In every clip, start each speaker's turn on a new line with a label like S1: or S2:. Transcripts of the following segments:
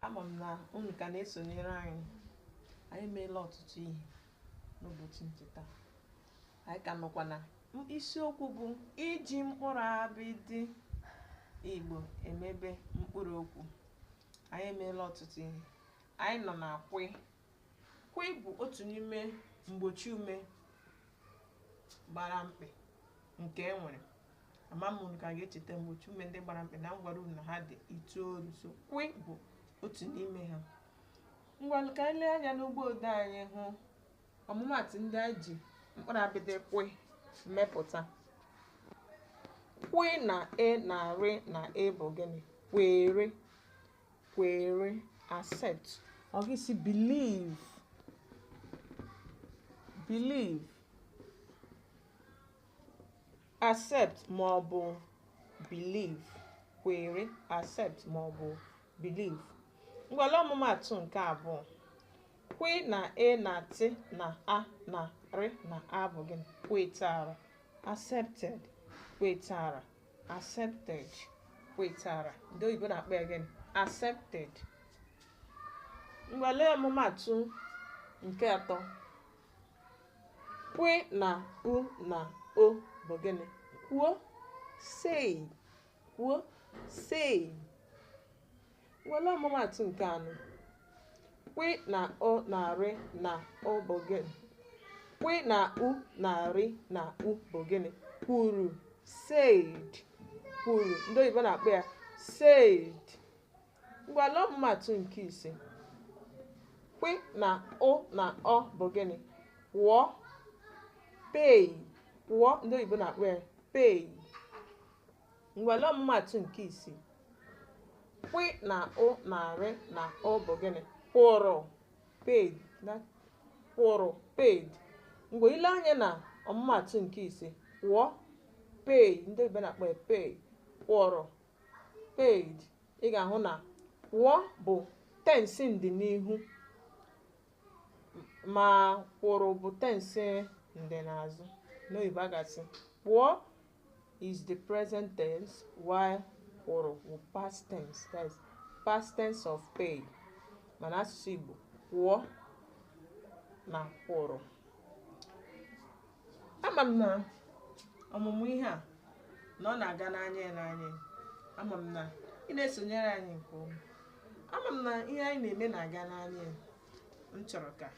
S1: ama m na unu ka na-esonyere anyị emeela ọtụtụ ihe n'ụbọchị ncheta. Anyị ka nọkwa na isiokwu bụ iji mkpụrụ abịdị Igbo emebe mkpụrụ okwu. Anyị emeela ọtụtụ ihe. Anyị nọ na kwi. Kwi bụ otu n'ime mgbochi ume gbara mkpị nke e nwere. Ama m unu ka ga-echeta mgbochi ume ndị gbara mkpị na ngwara unu na ha dị 9. So kwi bụ otu n'ime ha. Ngwanụ ka anyị lee anya n'ugbo ode anyị hụ ọmụmatụ ndị anyị ji mkpụrụ abịdị kwi mmepụta. Kwi na e na rị na e bụ gịnị? Kwere, kwere, accept. Ọ gị si believe, believe, accept ma ọ bụ believe. Kwere, accept ma ọ bụ believe. Ngwala ọmụmatụ nke abụọ. Kwi na e na t na a na rị na a bụ gịnị? Kwetara, accepted, kwetara, accepted, kwetara. Ndị oyibo na-akpọ ya gịnị? Accepted. Ngwala ọmụmatụ nke atọ. Kwi na u na o bụ gịnị? Kwuo, say, kwuo, say. Ngwala ọmụmatụ nke anọ. Kwi na o na rị na o bụ gịnị? Kwi na u na rị na u bụ gịnị? Kwuru, said, kwuru. Ndị oyibo na-akpọ ya said. Ngwala ọmụmatụ nke ise. Kwi na o na ọ bụ gịnị? Kwụọ, pay, kwụọ. Ndị oyibo na-akpọ ya pay. Ngwala ọmụmatụ nke isii. Kwi na o na rị na o bụ gịnị? Kwụrụ, paid, kwụrụ, paid. Mgbe ile anya na ọmụmatụ nke ise, kwụọ, pay, ndị oyibo na-akpọ ya pay, kwụrụ, paid, ị ga-ahụ na kwụọ bụ tense ndị n'ihu ma kwụrụ bụ tense ndị n'azụ. N'oyibo a ga-asị kwụọ is the present tense while kwụrụ bụ past tense, that is past tense of pay. Mana asụsụ Igbo, kwụọ na kwụrụ. Ama m na ọmụmụ ihe a na ọ na-aga n'anya n'anya. Ama m na ị na-esonyere anyị nke ọma. Ama m na ihe anyị na-eme na-aga n'anya. M chọrọ ka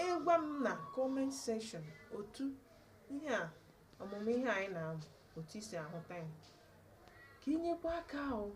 S1: ịgwa m na comment section otu ihe a ọmụmụ ihe anyị na-amụ, otu isi ahụta ya, ka inyekwa aka ahụ